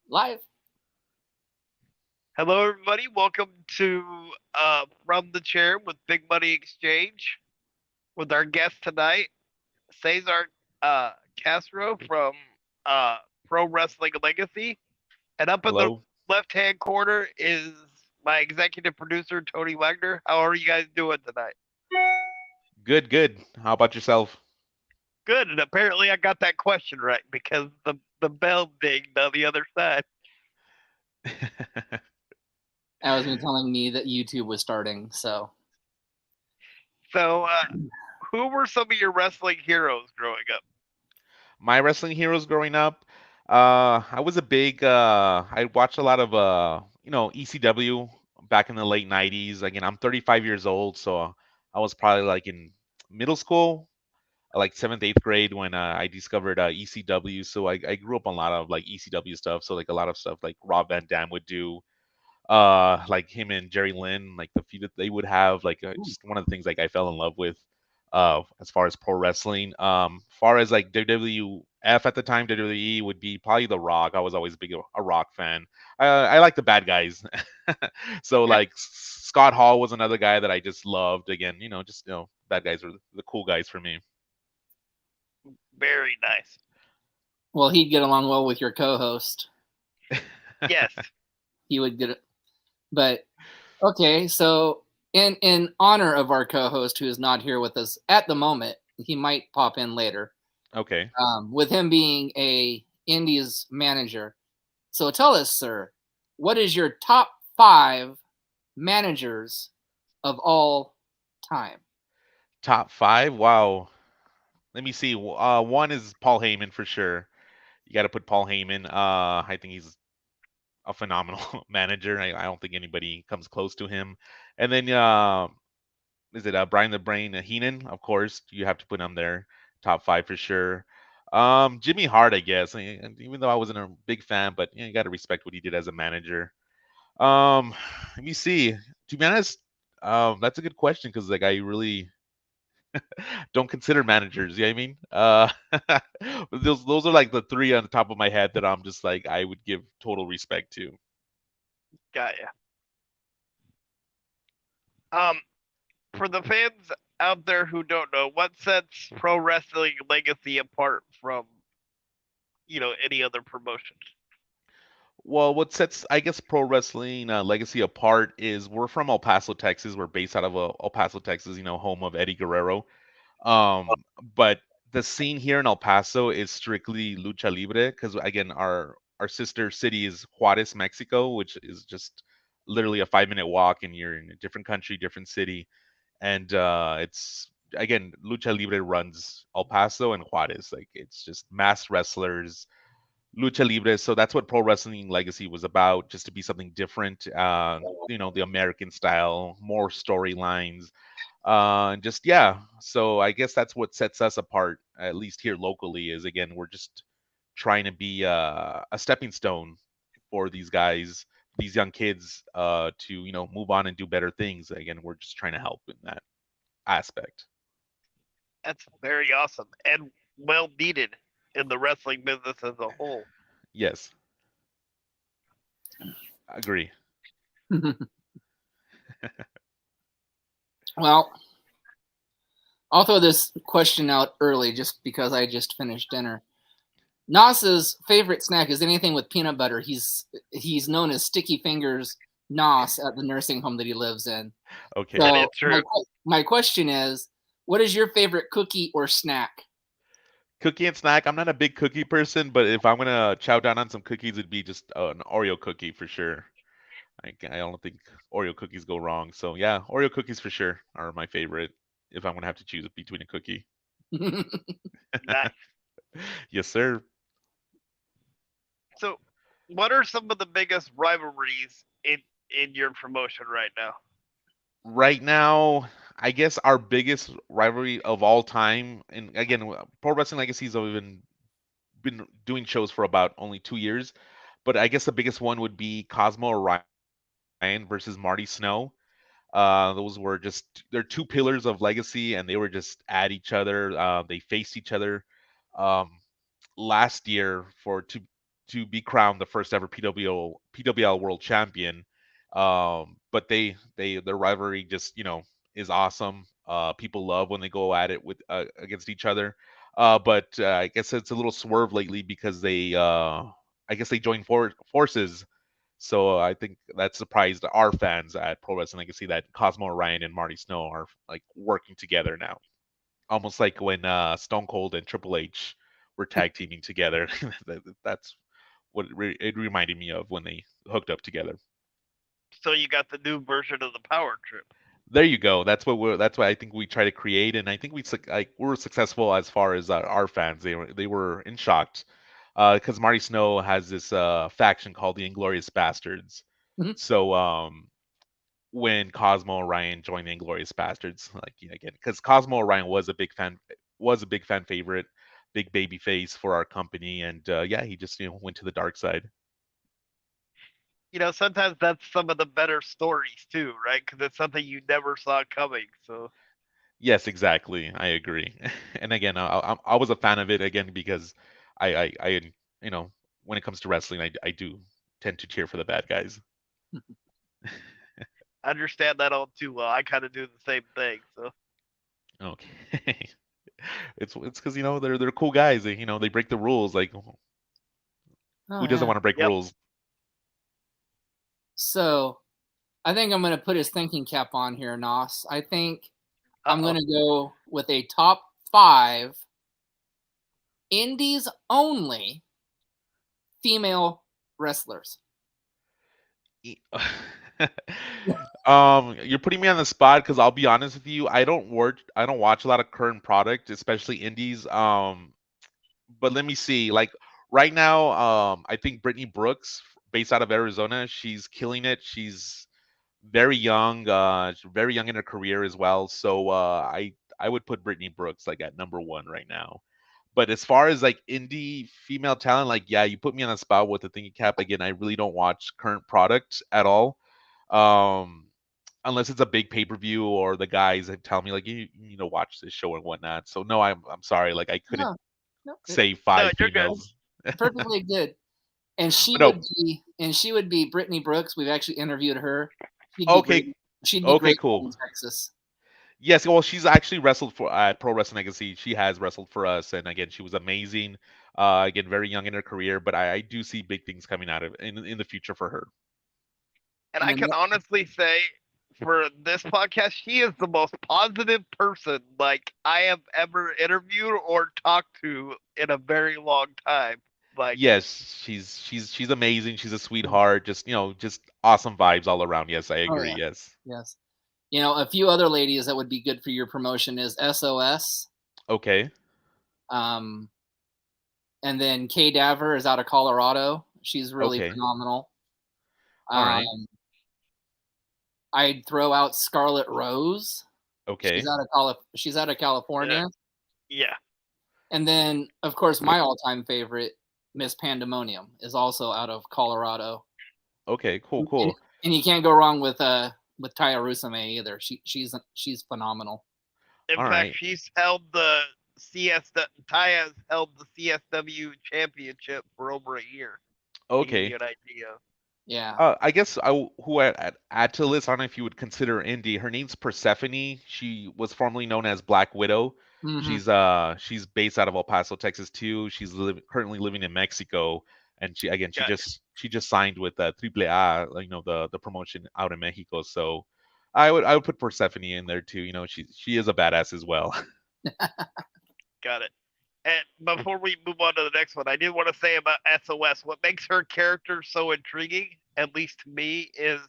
Live. Hello, everybody. Welcome to From the Chair with Big Money Exchange with our guest tonight, Cesar Castro from uh, Pro Wrestling Legacy. And up in the Hello. left hand corner is my executive producer, Tony Wagner. How are you guys doing tonight? Good, good. How about yourself? Good. And apparently I got that question right because the bell dinged on the other side. That was me telling me that YouTube was starting. So, So, who were some of your wrestling heroes growing up? My wrestling heroes growing up, I was a big I watched a lot of ECW back in the late 90s. Again, I'm 35 years old, so I was probably like in middle school, like 7th, 8th grade when I discovered ECW. So I grew up on a lot of like ECW stuff. So like a lot of stuff like Rob Van Dam would do, like him and Jerry Lynn, like the feud that they would have, like ooh, just one of the things like I fell in love with, as far as pro wrestling. Far as like WWF at the time, WWE would be probably The Rock. I was always big a Rock fan. I like the bad guys, so like Scott Hall was another guy that I just loved. Again, just bad guys are the cool guys for me. Very nice. well, he'd get along well with your co-host. Yes. He would get it. But okay, so in honor of our co-host who is not here with us at the moment, he might pop in later. Okay. With him being a Indies manager, so tell us, sir, what is your top five managers of all time? Top five. Wow. Let me see. One is Paul Heyman for sure. You got to put Paul Heyman. I think he's a phenomenal manager. I don't think anybody comes close to him. And then is it Brian the Brain Heenan? Of course, you have to put him there, top five for sure. Jimmy Hart, I guess. And even though I wasn't a big fan, but you got to respect what he did as a manager. Um, Let me see. To be honest, that's a good question because like I really don't consider managers. You know what I mean? Those are like the three on the top of my head that I'm just like I would give total respect to. Got ya. Um, for the fans out there who don't know, what sets pro wrestling legacy apart from any other promotions? Well, what sets, I guess, pro wrestling legacy apart is we're from El Paso, Texas. We're based out of El Paso, Texas, home of Eddie Guerrero. But the scene here in El Paso is strictly lucha libre because, again, our sister city is Juarez, Mexico, which is just literally a 5-minute walk, and you're in a different country, different city, and it's again lucha libre runs El Paso and Juarez. Like it's just mass wrestlers lucha libre. So that's what pro wrestling legacy was about, just to be something different. The American style, more storylines, and just yeah. So I guess that's what sets us apart, at least here locally. Is again we're just trying to be a stepping stone for these guys, these young kids, to move on and do better things. Again, we're just trying to help in that aspect. That's very awesome and well needed in the wrestling business as a whole. Yes, agree. Well, I'll throw this question out early just because I just finished dinner. Nas's favorite snack is anything with peanut butter. He's known as Sticky Fingers Nas at the nursing home that he lives in. Okay. That is So true. my question is, what is your favorite cookie or snack? Cookie and snack. I'm not a big cookie person, but if I'm gonna chow down on some cookies, it'd be just an Oreo cookie for sure. I don't think Oreo cookies go wrong. So yeah, Oreo cookies for sure are my favorite. If I'm gonna have to choose between a cookie, Nice. yes sir. So, what are some of the biggest rivalries in your promotion right now? Right now, I guess our biggest rivalry of all time, and again, Pro Wrestling Legacies have been doing shows for about only 2 years, but I guess the biggest one would be Cosmo Orion versus Marty Snow. Those were they're two pillars of legacy, and they were just at each other. They faced each other um, last year for to be crowned the first ever PWL World Champion. But their rivalry just is awesome. People love when they go at it with against each other. But I guess it's a little swerve lately because I guess they joined forces. So I think that surprised our fans at Pro Wrestling Legacy that Cosmo Orion and Marty Snow are like working together now, almost like when Stone Cold and Triple H were tag teaming together. That's what it reminded me of when they hooked up together. So you got the new version of the power trip. There you go. That's what I think we try to create, and I think we were successful as far as our fans. They were in shocked because Marty Snow has this faction called the Inglorious Bastards. Mhm. So when Cosmo Orion joined the Inglorious Bastards, like again, because Cosmo Orion was a big fan favorite, big baby face for our company, and yeah, he just went to the dark side. Sometimes that's some of the better stories too, right? Because it's something you never saw coming. So Yes, exactly. I agree. And again, I was a fan of it again because I when it comes to wrestling, I do tend to cheer for the bad guys. I understand that all too well. I kind of do the same thing. So Okay. It's because they're cool guys. They break the rules. Like Oh who doesn't yeah. want to break yep. rules? So I think I'm going to put his thinking cap on here, Nos. I think I'm Uh-oh. going to go with a top 5 indies only female wrestlers. You're putting me on the spot because I'll be honest with you, I don't watch a lot of current product, especially indies. But let me see. Like right now, I think Brittany Brooks, based out of Arizona, she's killing it. She's very young in her career as well. So I would put Brittany Brooks like at number one right now. But as far as like indie female talent, like yeah, you put me on the spot with the thinking cap again. I really don't watch current product at all, um, unless it's a big pay per view or the guys that tell me like you need to watch this show and whatnot. So no, I'm sorry, like I couldn't No, no, say No, five you're good. females. perfectly good. And she But no, would be Brittany Brooks. We've actually interviewed her. She'd be great. okay, She'd be okay, great cool. in Texas. Yes, well, she's actually wrestled for at Pro Wrestling Legacy. She has wrestled for us, and again, she was amazing. Again, very young in her career, but I do see big things coming out of in the future for her. And And I then can honestly say for this podcast, she is the most positive person like I have ever interviewed or talked to in a very long time. Like, Yes, she's amazing. She's a sweetheart. Just awesome vibes all around. Yes, I oh agree. yeah, Yes. yes. A few other ladies that would be good for your promotion is SOS. Okay. Um, and then Kay Daver is out of Colorado. She's really Okay. phenomenal. All right. Um, I'd throw out Scarlet Rose. Okay. She's out of uh, California. yeah, And then, of course, my all-time favorite, Miss Pandemonium, is also out of Colorado. Okay. Cool. And, Cool. and you can't go wrong with Taya Rusame either. She's phenomenal. in All fact, right. she's held the Taya's held the CSW championship for over a year. To give Okay. you an idea. Yeah. I guess who I'd add to the list. I don't know if you would consider indie. Her name's Persephone. She was formerly known as Black Widow. Mm-hmm. She's based out of El Paso, Texas too. She's currently living in Mexico, and she again Gotcha. she just signed with Triple A, the promotion out in Mexico. So I would put Persephone in there too. She is a badass as well. Got it. And before we move on to the next one, I did want to say about SOS. What makes her character so intriguing, at least to me, is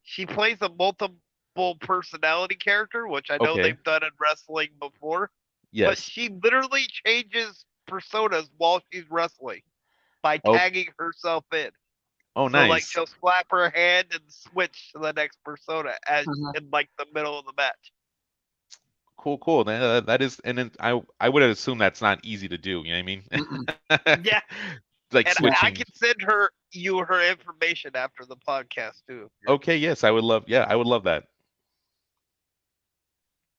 she plays a multiple personality character, which I know Okay. they've done in wrestling before, but Yes. she literally changes personas while she's wrestling by Oh. tagging herself in. Oh, So like nice. she'll slap her hand and switch to the next persona as Uh-huh. in like the middle of the match. Cool. Cool. That is, and then I would assume that's not easy to do. You know Mm-mm. what I mean? Yeah, Like and I switching. can send you her information after the podcast too. If you're Okay, interested. yes, I would love. Yeah, I would love that.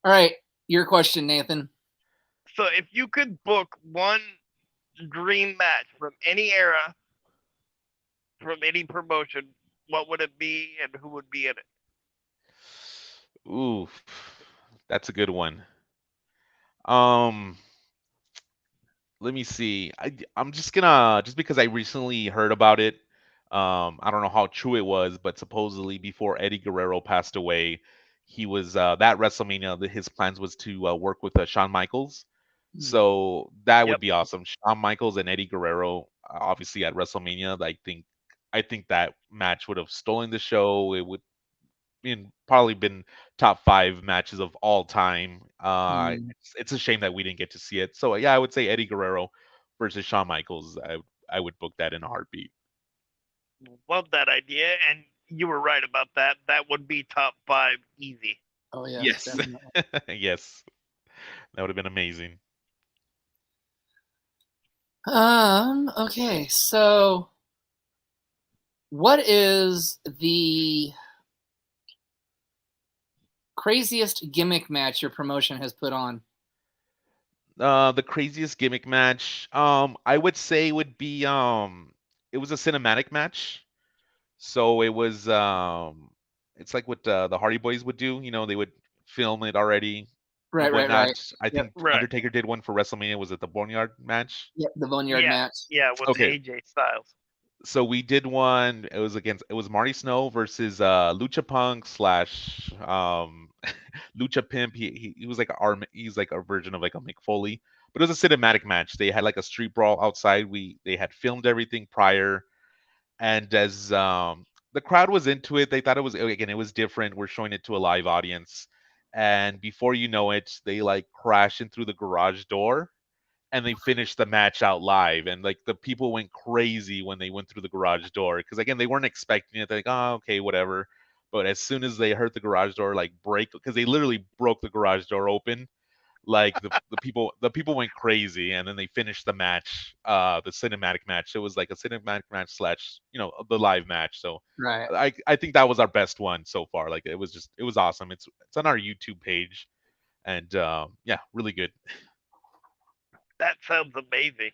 All right. Your question, Nathan. So if you could book one dream match from any era from any promotion, what would it be and who would be in it? Ooh, that's a good one. Um, Let me see. I'm just gonna just because I recently heard about it. I don't know how true it was, but supposedly before Eddie Guerrero passed away, he was that WrestleMania. His plans was to work with Shawn Michaels, Hmm. so that would Yep. be awesome. Shawn Michaels and Eddie Guerrero, obviously at WrestleMania. I think that match would have stolen the show. It would probably been top five matches of all time. Hmm. It's a shame that we didn't get to see it. So yeah, I would say Eddie Guerrero versus Shawn Michaels. I would book that in a heartbeat. Love that idea, and you were right about that. That would be top five easy. Oh yes, Yes, definitely. yes, that would have been amazing. Okay, so what is the craziest gimmick match your promotion has put on? The craziest gimmick match, I would say would be it was a cinematic match. So it's like what the Hardy Boys would do. They would film it already and Right, right, whatnot. right. I Yep, think Right. Undertaker did one for WrestleMania. Was it the Boneyard match? yep. The Boneyard Yeah. match. Yeah, with Okay, AJ Styles. so we did one. It was Marty Snow versus Lucha Punk slash Lucha Pimp. He was like he's like a version of like a Mick Foley, but it was a cinematic match. They had like a street brawl outside. They had filmed everything prior, and as the crowd was into it, they thought it was again it was different. We're showing it to a live audience, and before you know it, they like crash in through the garage door and they finished the match out live, and like the people went crazy when they went through the garage door because again they weren't expecting it. They're like, oh, okay, whatever. But as soon as they heard the garage door like break, because they literally broke the garage door open, like the people went crazy, and then they finished the match, the cinematic match. It was like a cinematic match slash the live match. So Right. I think that was our best one so far. Like it was awesome. It's on our YouTube page, and yeah, really good. That sounds amazing.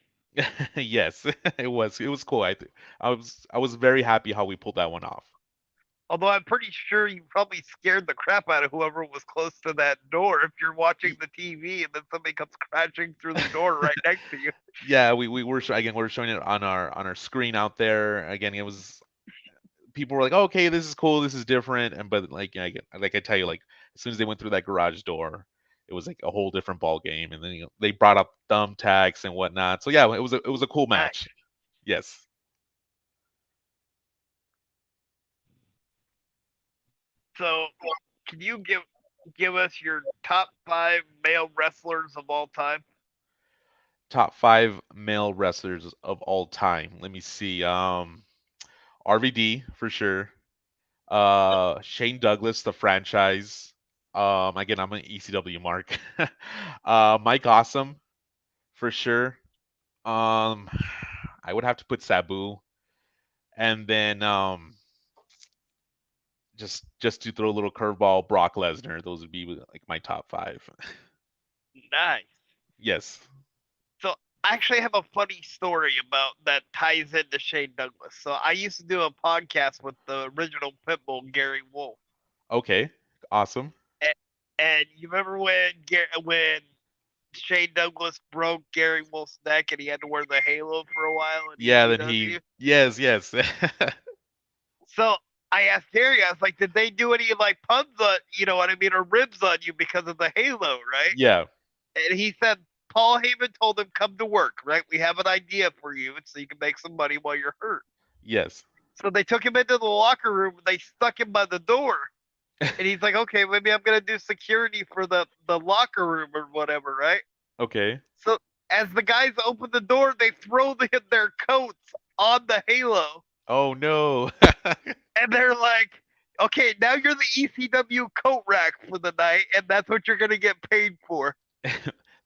Yes, it was cool. I was very happy how we pulled that one off. Although I'm pretty sure you probably scared the crap out of whoever was close to that door if you're watching Y- the TV and then somebody comes crashing through the door right next to you. yeah, again, we're showing it on our screen out there. Again, it was people were like, oh, okay, this is cool, this is different, and but like yeah, again, like I tell you, like as soon as they went through that garage door, it was like a whole different ball game, and then they brought up thumbtacks and whatnot. So yeah, it was a cool match. Nice. Yes. So, can you give us your top five male wrestlers of all time? Top five male wrestlers of all time. Let me see. RVD for sure. Yep. Shane Douglas, the franchise. Again, I'm an ECW mark. Mike Awesome for sure. Um, I would have to put Sabu, and then just to throw a little curveball, Brock Lesnar. Those would be like my top five. Nice. Yes. So, I actually have a funny story about that ties into Shane Douglas. So, I used to do a podcast with the original Pitbull, Gary Wolf. Okay. Awesome. And, and you remember when Shane Douglas broke Gary Wolf's neck and he had to wear the halo for a while in Yeah. Then ECW? he. Yes. Yes. So I asked Gary, I was like, did they do any like puns on, you know what I mean, or ribs on you because of the halo, right? Yeah. And he said, Paul Heyman told him, come to work, right? We have an idea for you so you can make some money while you're hurt. Yes. So they took him into the locker room and they stuck him by the door. And he's like, okay, maybe I'm going to do security for the locker room or whatever, right? Okay. So as the guys open the door, they throw their coats on the halo. Oh no. And they're like, okay, now you're the ECW coat rack for the night, and that's what you're gonna get paid for.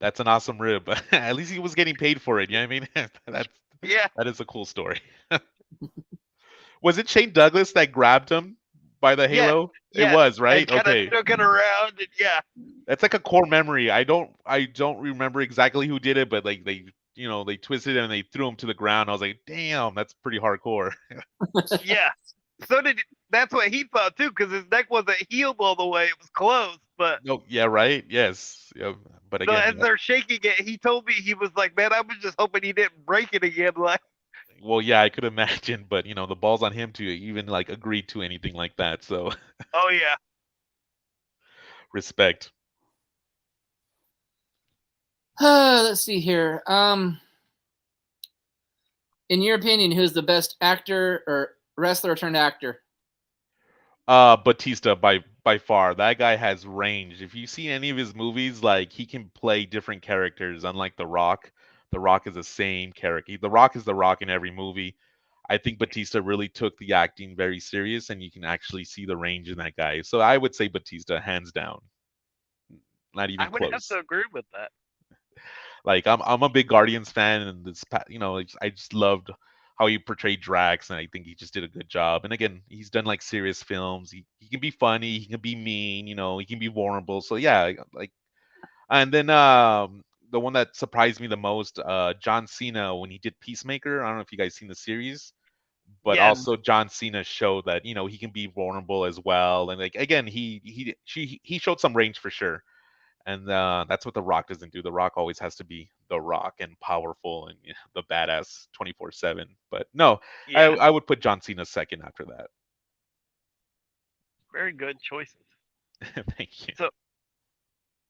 That's an awesome rib. At least he was getting paid for it. You know what I mean? That's Yeah, that is a cool story. Was it Shane Douglas that grabbed him by the yes, halo? It yes, was, and right? kind of Okay. shook it around, and yeah, That's like a core memory. I don't remember exactly who did it, but like they they twisted him and they threw him to the ground. I was like, damn, that's pretty hardcore. Yeah. So did that's what he thought too, because his neck wasn't healed all the way; it was closed. But No, yeah, right, yes, yeah, but so again, as they're shaking it, he told me he was like, "Man, I was just hoping he didn't break it again." Like, well, yeah, I could imagine, but the ball's on him to even like agree to anything like that. So oh yeah, respect. Let's see here. In your opinion, who's the best actor or wrestler turned actor? Batista by far. That guy has range. If you see any of his movies, like he can play different characters. Unlike The Rock, The Rock is the same character. The Rock is The Rock in every movie. I think Batista really took the acting very serious, and you can actually see the range in that guy. So I would say Batista, hands down, not I even would have close. to agree with that. Like I'm a big Guardians fan, and I just loved how he portrayed Drax, and I think he just did a good job. And again, he's done like serious films. He can be funny, he can be mean, he can be vulnerable. So yeah, like and then the one that surprised me the most, John Cena when he did Peacemaker. I don't know if you guys seen the series, but Yes, Mm. also John Cena showed that he can be vulnerable as well. And like again, he showed some range for sure. And that's what The Rock doesn't do. The Rock always has to be The Rock and powerful and the badass 24/7. But no, I, yeah, I would put John Cena second after that. very good choices. Thank you. So,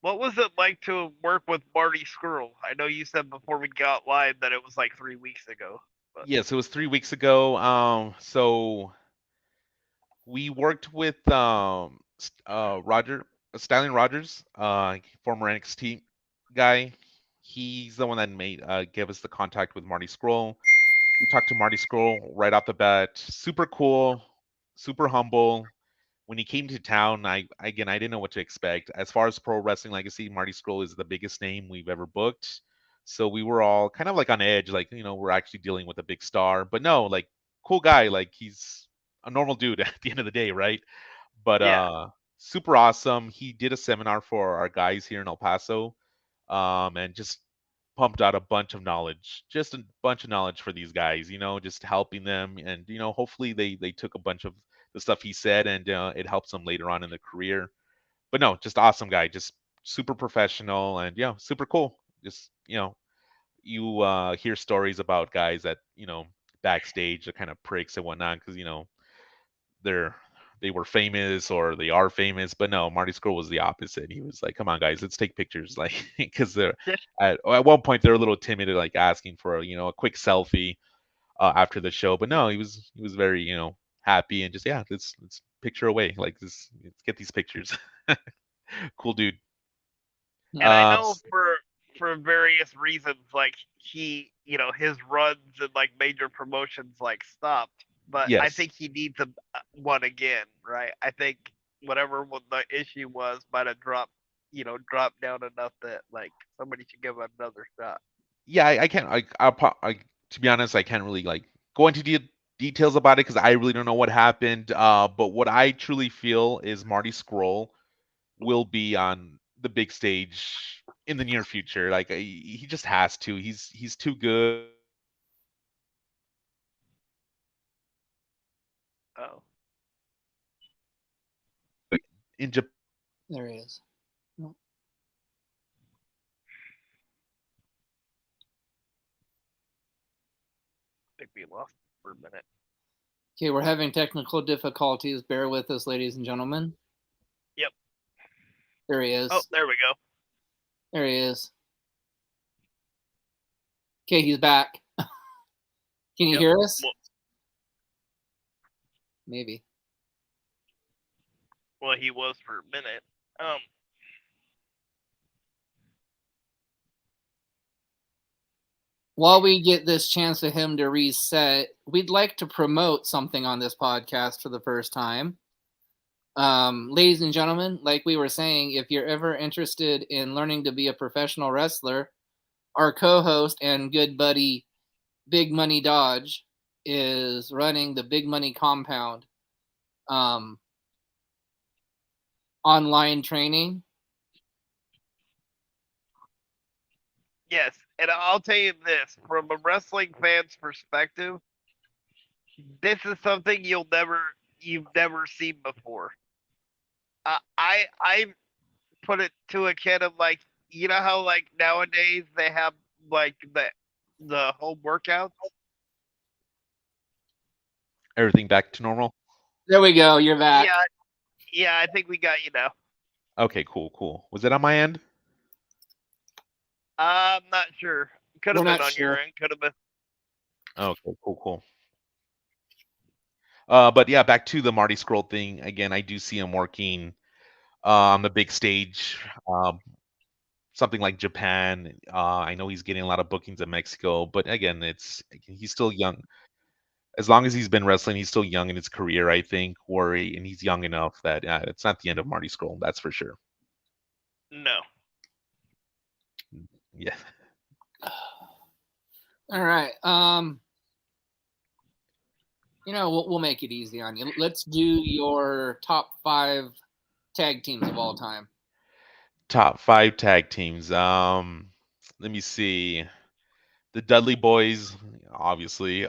what was it like to work with Marty Skrull? I know you said before we got live that it was like 3 weeks ago, but Yes, it was 3 weeks ago. So we worked with Roger Styling Rogers, former NXT guy. He's the one that made gave us the contact with Marty Scroll. We talked to Marty Scroll right off the bat. Super cool, super humble. When he came to town, I didn't know what to expect. As far as Pro Wrestling Legacy, Marty Scroll is the biggest name we've ever booked. So we were all kind of like on edge, like we're actually dealing with a big star. But no, like cool guy, like he's a normal dude at the end of the day, right? But yeah, super awesome. He did a seminar for our guys here in El Paso, and just pumped out a bunch of knowledge, just a bunch of knowledge for these guys, just helping them. And hopefully they took a bunch of the stuff he said, and it helps them later on in their career. But no, just awesome guy, just super professional, and super cool. Just you hear stories about guys that backstage are kind of pricks and whatnot, because they're they were famous or they are famous. But no, Marty Scurll was the opposite. He was like, come on guys, let's take pictures, like because they're at one point they're a little timid, like asking for a quick selfie after the show. But no, he was very happy, and just let's picture away, like this, let's get these pictures. Cool dude. and I uh know for various reasons, like his runs and like major promotions like stopped, but I yes. think he needs one again, right? I think whatever the issue was might have dropped down enough that like somebody should give him another shot. Yeah, I can't to be honest, I can't really like go into details about it because I really don't know what happened. But what I truly feel is Marty Scroll will be on the big stage in the near future. Like he just has to. He's too good. Oh, In Japan. There he is. No. I think we lost for a minute. Okay, we're having technical difficulties. Bear with us, ladies and gentlemen. Yep. There he Oh, is. there we go. There he is. Okay, he's back. Can you Yep. hear us? Well, Maybe. well, he was for a minute. Um, While we get this chance for him to reset, we'd like to promote something on this podcast for the first time. Ladies and gentlemen, like we were saying, if you're ever interested in learning to be a professional wrestler, our co-host and good buddy Big Money Dodge is running the Big Money Compound online training. yes, And I'll tell you this, from a wrestling fan's perspective, this is something you've never seen before. I put it to a kid of like, you know how like nowadays they have like the home workouts. Everything back to normal. There we go. You're back. Yeah, yeah, I think we got you now. Okay, cool, cool. Was it on my end? I'm not sure. Could We're have been not on your sure. end. Could have been. Okay, cool, cool. But yeah, back to the Marty Scroll thing again. I do see him working on the big stage, something like Japan. I know he's getting a lot of bookings in Mexico, but again, he's still young. As long as he's been wrestling, he's still young in his career. I think, and he's young enough that it's not the end of Marty Scroll. That's for sure. No. Yeah. All right. We'll make it easy on you. Let's do your top 5 tag teams of all time. Top 5 tag teams. Let me see. The Dudley Boys, obviously.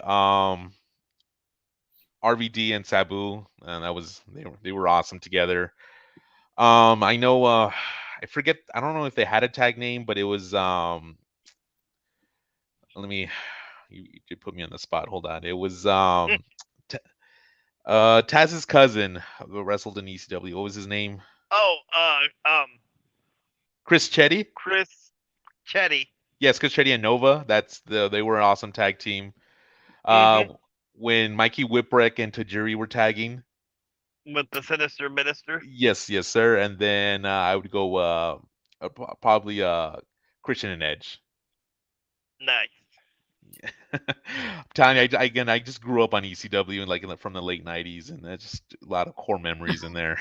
RVD and Sabu, and they were awesome together. I know. I forget. I don't know if they had a tag name, but it was. Let me. You did put me on the spot. Hold on. It was T- Taz's cousin who wrestled in ECW. What was his name? Oh, Chris Chetty. Chris Chetty. Yes, Chris Chetty and Nova. They were an awesome tag team. Uh, Mm-hmm. when Mikey Whipwreck and Tajiri were tagging. With the Sinister Minister. Yes, yes, sir. And then I would go probably Christian and Edge. Nice. I'm telling you, again, I just grew up on ECW and from the late '90s, and that's just a lot of core memories in there.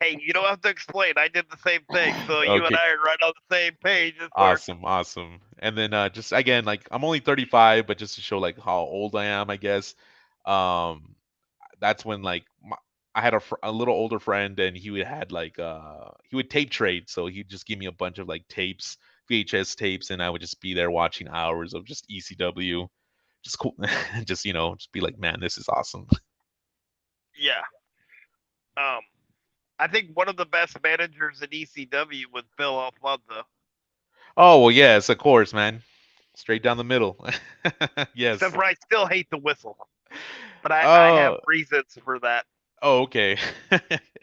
Hey, you don't have to explain. I did the same thing, so you and Okay, I are right on the same page. This works. awesome, awesome. And then just again, like I'm only 35, but just to show like how old I am, I guess. Um, that's when I had a little older friend, and he would tape trade, so he'd just give me a bunch of like tapes, VHS tapes, and I would just be there watching hours of just ECW, just cool, just just be like, man, this is awesome. Yeah. Um, I think one of the best managers in ECW was Bill Alfonso. Oh well, yes, of course, man, straight down the middle. Except Yes. for I still hate the whistle, but I have Oh, reasons for that. oh, okay. I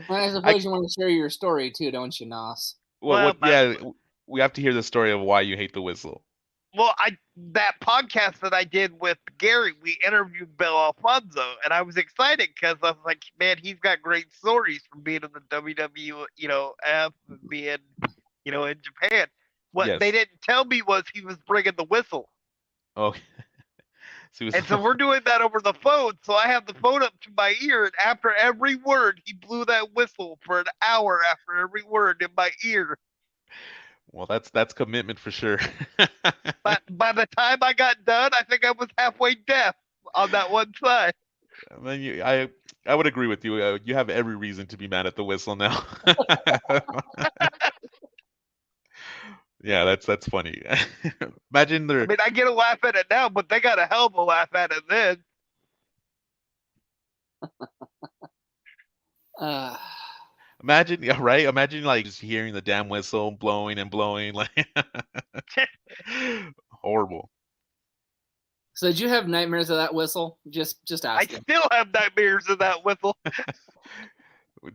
I suppose you want to share your story too, don't you, Nos? Well, yeah, we have to hear the story of why you hate the whistle. I that podcast that I did with Gary, we interviewed Bill Alfonso, and I was excited because I was like, man, he's got great stories from being in the WWE, F, being, in Japan. What they Yes. didn't tell me was he was bringing the whistle, Oh, so and so we're doing that over the phone. So I have the phone up to my ear, and after every word, he blew that whistle for an hour after every word in my ear. well, that's commitment for sure. But by the time I got done, I think I was halfway deaf on that one side. I mean, I would agree with you. You have every reason to be mad at the whistle now. Yeah, that's funny. Imagine I there. mean, I get a laugh at it now, but they got a hell of a laugh at it then. Uh, Imagine, yeah, right? Imagine like just hearing the damn whistle blowing and blowing, like horrible. so did you have nightmares of that whistle? Just I asking. still have nightmares of that whistle.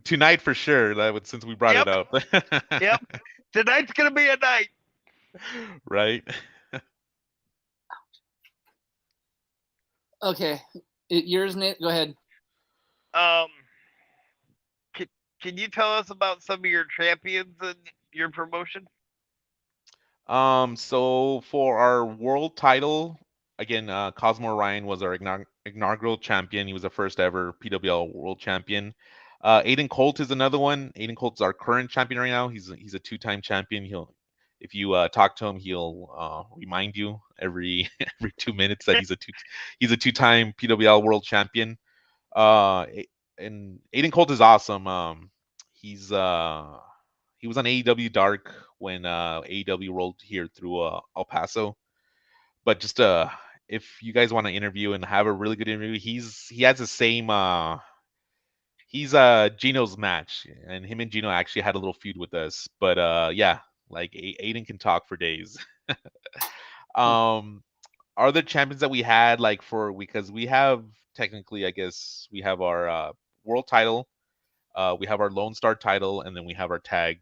Tonight for sure. Since we brought it Yep, up, yep. Tonight's gonna be a night. right? Okay, yours, Nate. Go ahead. Um, can you tell us about some of your champions in your promotion? So for our world title, again, Cosmo Ryan was our inaugural champion. He was the first ever PWL world champion. Aiden Colt is another one. Aiden Colt's our current champion right now. He's a two-time champion. If you talk to him, he'll remind you every every 2 minutes that he's a two-time PWL world champion. And Aiden Colt is awesome. He's he was on AEW Dark when AEW rolled here through El Paso. But just if you guys want to interview and have a really good interview, he has the same he's Gino's match, and him and Gino actually had a little feud with us. But yeah, like Aiden can talk for days. um, are the champions that we had like for because we have technically, I guess we have our world title, we have our Lone Star title, and then we have our tag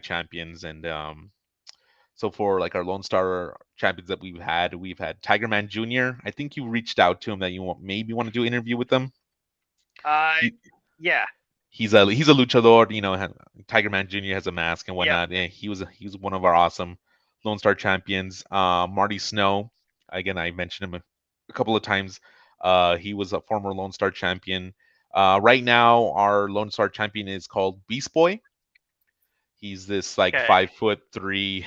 champions. And so for like our Lone Star champions that we've had Tiger Man Jr. I think you reached out to him that you maybe want to do an interview with them. He, Yeah. he's a luchador, Tiger Man Jr. has a mask and Yep. whatnot. Yeah, he was one of our awesome Lone Star champions. Marty Snow, again, I mentioned him a couple of times. He was a former Lone Star champion. Right now, our Lone Star champion is called Beast Boy. He's this like Okay. 5'3",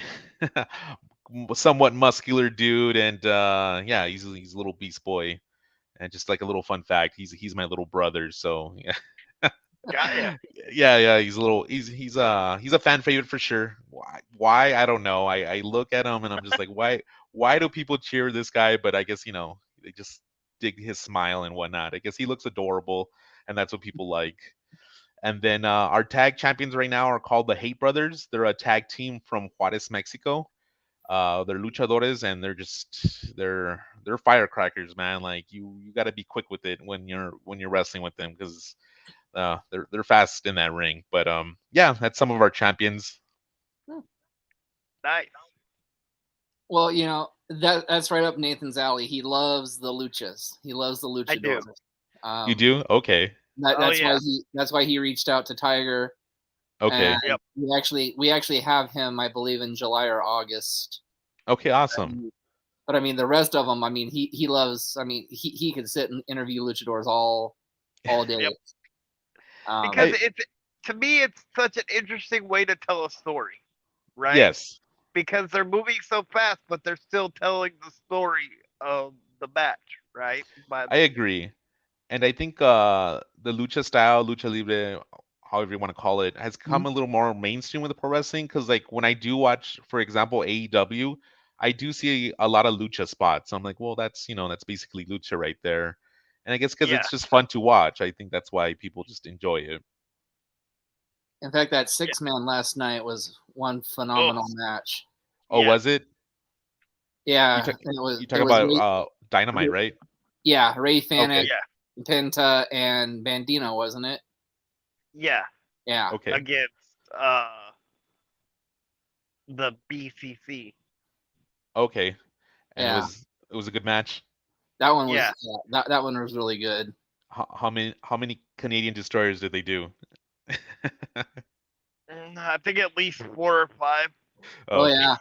somewhat muscular dude, and yeah, he's a little Beast Boy. And just like a little fun fact, he's my little brother. So yeah. Got ya. Yeah, he's a fan favorite for sure. Why I don't know. I look at him and I'm just like, why do people cheer this guy? But I guess they just dig his smile and whatnot. I guess he looks adorable, and that's what people like. And then our tag champions right now are called the Hate Brothers. They're a tag team from Juarez, Mexico. They're luchadores, and they're firecrackers, man. Like you got to be quick with it when you're wrestling with them, because they're fast in that ring. But yeah, that's some of our champions. Nice. Well, that's right up Nathan's alley. He loves the luchas. He loves the luchadors. I do. You do? Okay. That's why he reached out to Tiger. Okay. Yep. We actually have him, I believe, in July or August. Okay, awesome. But I mean, the rest of them, I mean, he loves. I mean, he could sit and interview luchadors all day. Yep. Because to me, it's such an interesting way to tell a story, right? Yes. Because they're moving so fast, but they're still telling the story of the match, right? I agree. And I think the lucha style, lucha libre, however you want to call it, has come a little more mainstream with the pro wrestling. Because like when I do watch, for example, AEW, I do see a lot of lucha spots. So I'm like, well, that's basically lucha right there. And I guess because it's just fun to watch, I think that's why people just enjoy it. In fact, that 6-man last night was one phenomenal match. Oh, was it? Yeah, you talk about Dynamite, right? Yeah, Ray Fanick, Penta, and Bandino, wasn't it? Yeah. Yeah. Okay. Against the BCC. Okay. And it was a good match. That one was that one was really good. How many Canadian destroyers did they do? I think at least 4 or 5. Oh yeah.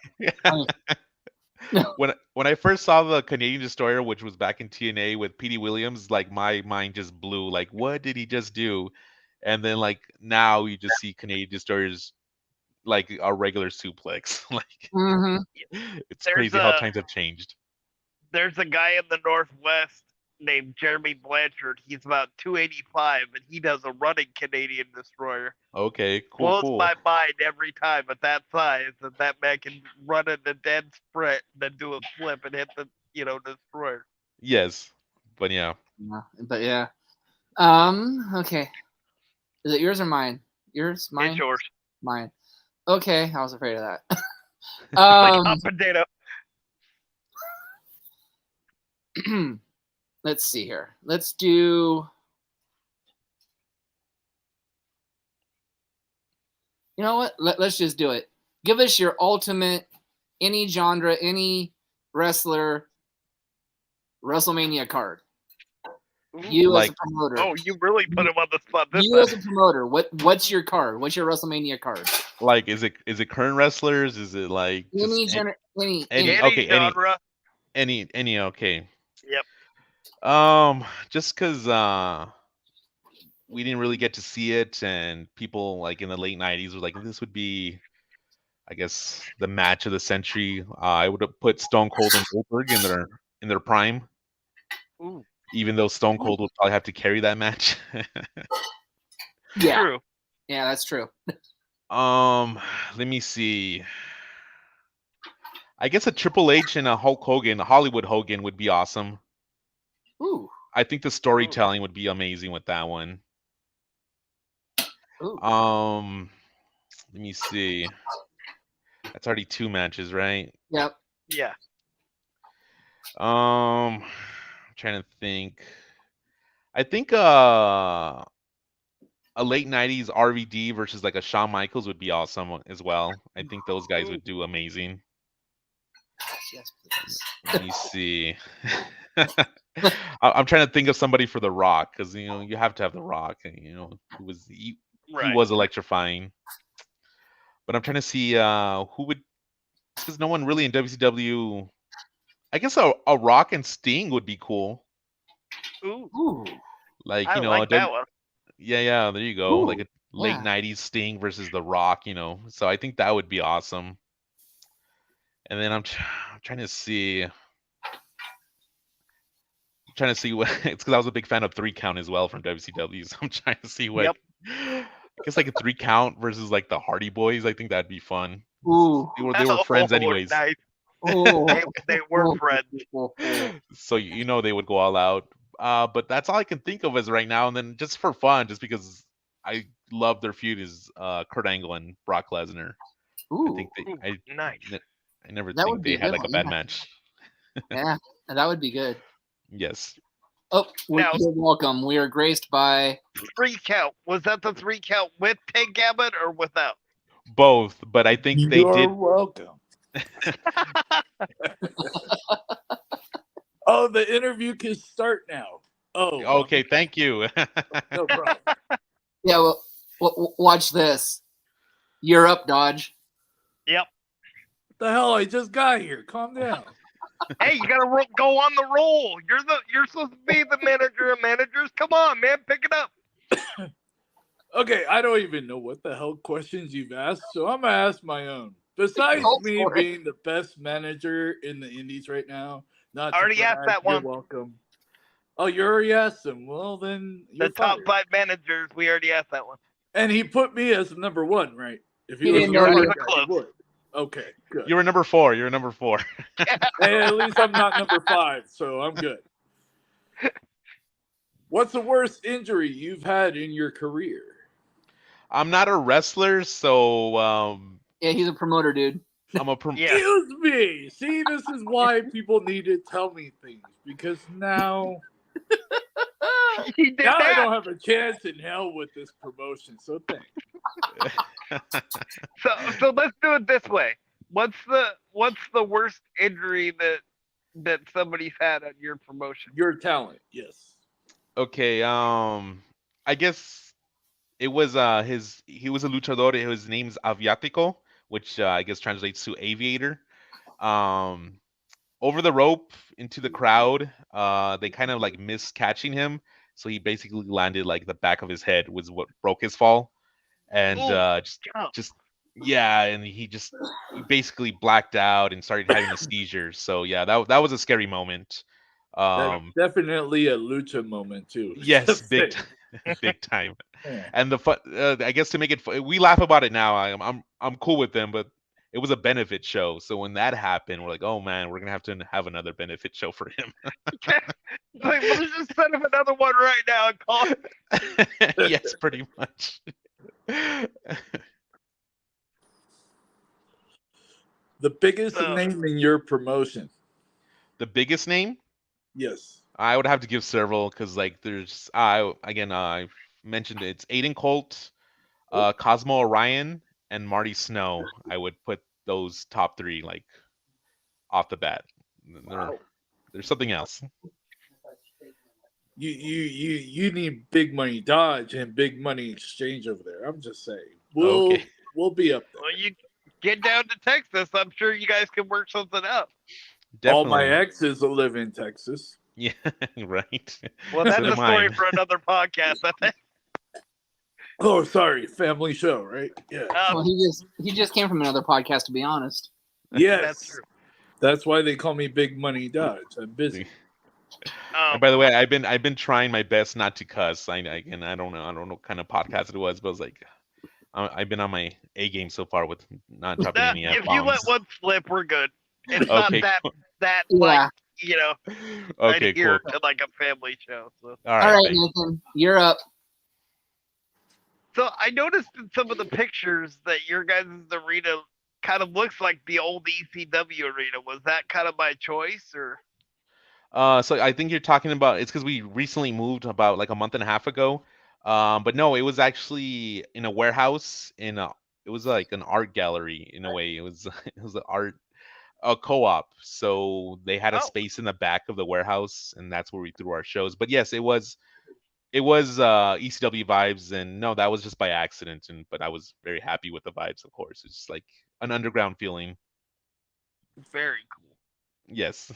When I first saw the Canadian destroyer, which was back in TNA with Petey Williams, like my mind just blew. Like, what did he just do? And then like now you just see Canadian destroyers like a regular suplex. Like it's crazy how times have changed. There's a guy in the Northwest named Jeremy Blanchard. He's about 285, and he does a running Canadian destroyer. Okay, cool. Blows my mind every time at that size that man can run in a dead sprint, then do a flip and hit the destroyer. Yes, but yeah. But yeah. Okay. Is it yours or mine? Yours, mine. It's yours. Mine. Okay, I was afraid of that. Like hot potato. Let's see here. Let's do. You know what? Let's just do it. Give us your ultimate, any genre, any wrestler, WrestleMania card. You as a promoter. Oh, you really put him on the spot. As a promoter, what's your card? What's your WrestleMania card? Like, is it current wrestlers? Is it like any genre? Any okay. Yep. Just because we didn't really get to see it, and people like in the late '90s were like, this would be, I guess, the match of the century. I would have put Stone Cold and Goldberg in their prime. Ooh. Even though Stone Cold would probably have to carry that match. Yeah. True. Yeah, that's true. Let me see. I guess a Triple H and a Hulk Hogan, a Hollywood Hogan would be awesome. Ooh. I think the storytelling would be amazing with that one. Ooh. Let me see. That's already 2 matches, right? Yep. Yeah. I'm trying to think. I think a late 90s RVD versus like a Shawn Michaels would be awesome as well. I think those guys would do amazing. Yes, please. Let me see. I'm trying to think of somebody for The Rock because you have to have The Rock, and he Right. was electrifying. But I'm trying to see who would, because no one really in WCW. I guess a Rock and Sting would be cool. Ooh. Like I like that one. Yeah, there you go. Like Ooh, a late yeah. 90s Sting versus The Rock. So I think that would be awesome. And then I'm trying to see. What it's because I was a big fan of 3 Count as well from WCW. So I'm trying to see what. Yep. I guess like a 3 Count versus like the Hardy Boys. I think that'd be fun. Ooh. They were friends anyways. Nice. Ooh. They were friends. So they would go all out. But that's all I can think of as right now. And then just for fun, just because I love their feud, is Kurt Angle and Brock Lesnar. Ooh. I think Nice. I never That think would be they a had good like a one, bad yeah. match. Yeah, that would be good. Yes. Oh, Now- you're welcome. We are graced by 3 Count. Was that the 3 Count with Tank Abbott or without? Both, but I think they You're did. welcome. Oh, the interview can start now. Oh, Okay, thank you. no problem. yeah. Well, watch this. You're up, Dodge. Yep. What the hell? I just got here. Calm down. Hey, you gotta go on the roll. You're supposed to be the manager of managers. Come on, man, pick it up. Okay, I don't even know what the hell questions you've asked, so I'm gonna ask my own. Besides Go me for it. being the best manager in the Indies right now, not I already to asked brag, that you're one. welcome. Oh, you already asked him. Well, then you're The top fired. 5 managers. We already asked that one. And he put me as number 1, right? If He was didn't a know good you guy, were he close. would. Okay, good. You were number 4. Hey, at least I'm not number 5, so I'm good. What's the worst injury you've had in your career? I'm not a wrestler, so Yeah, he's a promoter, dude. I'm a Yeah. Excuse me. See, this is why people need to tell me things, because now He did I that. don't have a chance in hell with this promotion. So thanks. So let's do it this way. What's the worst injury that somebody's had at your promotion? Your talent, yes. Okay. I guess it was he was a luchador. His name's Aviatico, which I guess translates to aviator. Over the rope into the crowd. They kind of like missed catching him, so he basically landed like the back of his head was what broke his fall, and Ooh, just yeah, and he basically blacked out and started having a seizure. So yeah, that was a scary moment. That's definitely a lucha moment too. Yes, Just big saying. big time. Yeah. And the fun, I guess to make it, we laugh about it now. I'm cool with them, but it was a benefit show. So when that happened, we're like, oh man, we're gonna have to have another benefit show for him. like, let's just set up another one right now and call it. Yes, pretty much. The biggest name in your promotion. The biggest name? Yes. I would have to give several because like there's I mentioned it's Aiden Colt, Cosmo Orion, and Marty Snow. I would put those top 3 like off the bat. There's something else. You need Big Money Dodge and Big Money Exchange over there. I'm just saying. Okay. We'll be up there. Well, you get down to Texas. I'm sure you guys can work something out. Definitely. All my exes will live in Texas. Yeah, right. Well, that's So a do story mine. for another podcast, I think. Oh, sorry, family show, right? Yeah. Well, he just came from another podcast, to be honest. Yes. That's true. That's why they call me Big Money Dodge. I'm busy. And by the way, I've been trying my best not to cuss. I don't know what kind of podcast it was, but I was like, I've been on my A game so far with not dropping any F If you let bombs. one slip, we're good. It's not Okay, that Yeah. like you know okay, cool. adhere to like a family show. So. All All right, right, thanks. Nathan, you're up. So I noticed in some of the pictures that your guys' arena kind of looks like the old ECW arena. Was that kind of by choice, or? So I think you're talking about it's because we recently moved about like a month and a half ago. But no, it was actually in a warehouse it was like an art gallery in a way. It was it was a co-op. So they had a Oh, space in the back of the warehouse, and that's where we threw our shows. But yes, it was ECW vibes, and no, that was just by accident. But I was very happy with the vibes, of course. It's just like an underground feeling. very cool. Yes.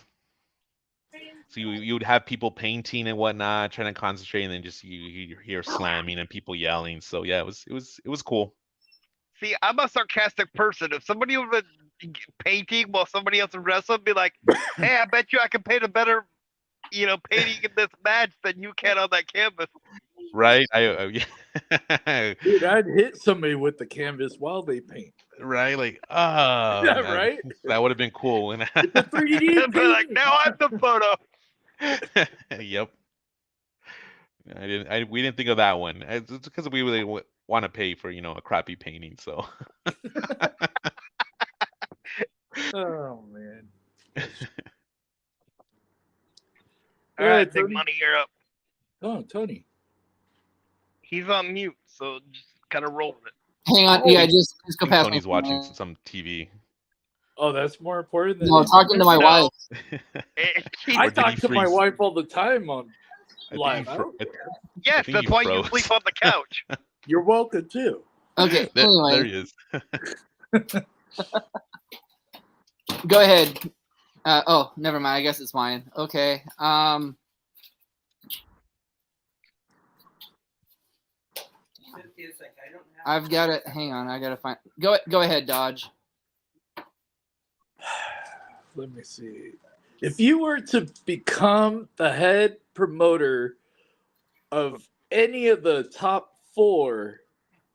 So you would have people painting and whatnot, trying to concentrate, and then just you hear slamming and people yelling. So yeah, it was cool. See, I'm a sarcastic person. If somebody was painting while somebody else would wrestle, I'd be like, "Hey, I bet you I can paint a better, painting in this match than you can on that canvas." Right? Yeah. Dude, I'd hit somebody with the canvas while they paint. Right? Like, Yeah, right? that would have been cool. It's a 3D I'd be like, painting. "Now I'm the photo." Yep. We didn't think of that one. It's because we really want to pay for a crappy painting. So Oh, man. All right, Yeah, big Tony. money, you're up. Oh, Tony. He's on mute, so just kind of roll with it. Hang on. Oh. Yeah, just I go think past Tony's me. watching some TV. Oh, that's more important than No, talking to my No. wife. I Or did talk he to my freeze? wife all the time on I think live. he I fro- don't care. Yes, think that's you why you froze. sleep on the couch. You're welcome too. Okay. there Anyway, he is. go ahead. Oh, never mind. I guess it's mine. Okay. I've got it. Hang on. I gotta find. Go ahead, Dodge. Let me see. If you were to become the head promoter of any of the top 4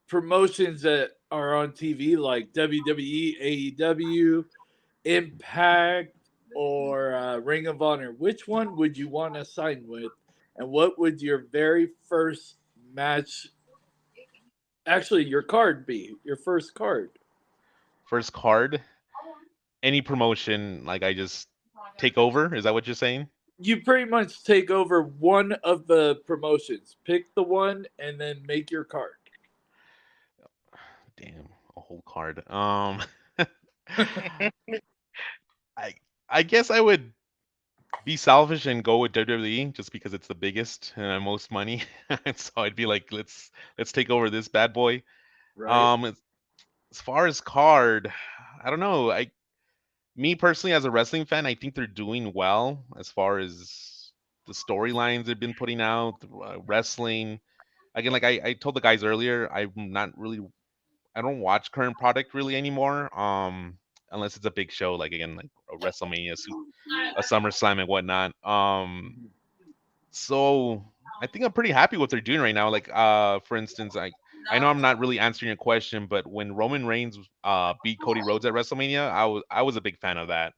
promotions that are on TV, like WWE, AEW, Impact, or Ring of Honor, which one would you want to sign with? And what would your very first match, actually, your card be? Your first card? First card. Any promotion, like I just take over. Is that what you're saying? You pretty much take over one of the promotions. Pick the one and then make your card. Damn, a whole card. I I guess I would be selfish and go with WWE just because it's the biggest and most money. So I'd be like, let's take over this bad boy. Right? As far as card, I don't know. Me personally, as a wrestling fan, I think they're doing well as far as the storylines they've been putting out, wrestling. Again, like I told the guys earlier, I don't watch current product really anymore. Unless it's a big show, like again, like a WrestleMania, a SummerSlam and whatnot. So I think I'm pretty happy what they're doing right now. Like, for instance, I know I'm not really answering your question, but when Roman Reigns beat Cody Rhodes at WrestleMania, I was a big fan of that.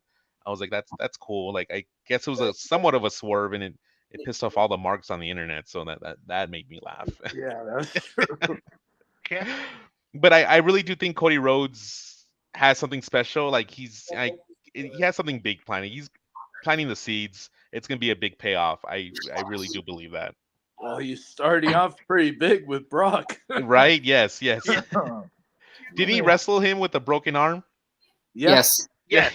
I was like, that's cool. Like, I guess it was a somewhat of a swerve, and it pissed off all the marks on the internet, so that made me laugh. Yeah, that's true. Okay. But I really do think Cody Rhodes has something special. Like he has something big planning. He's planting the seeds. It's gonna be a big payoff. I really do believe that. Well, he's starting off pretty big with Brock. Right? Yes, yes. Yeah. Did he wrestle him with a broken arm? Yes. Yeah.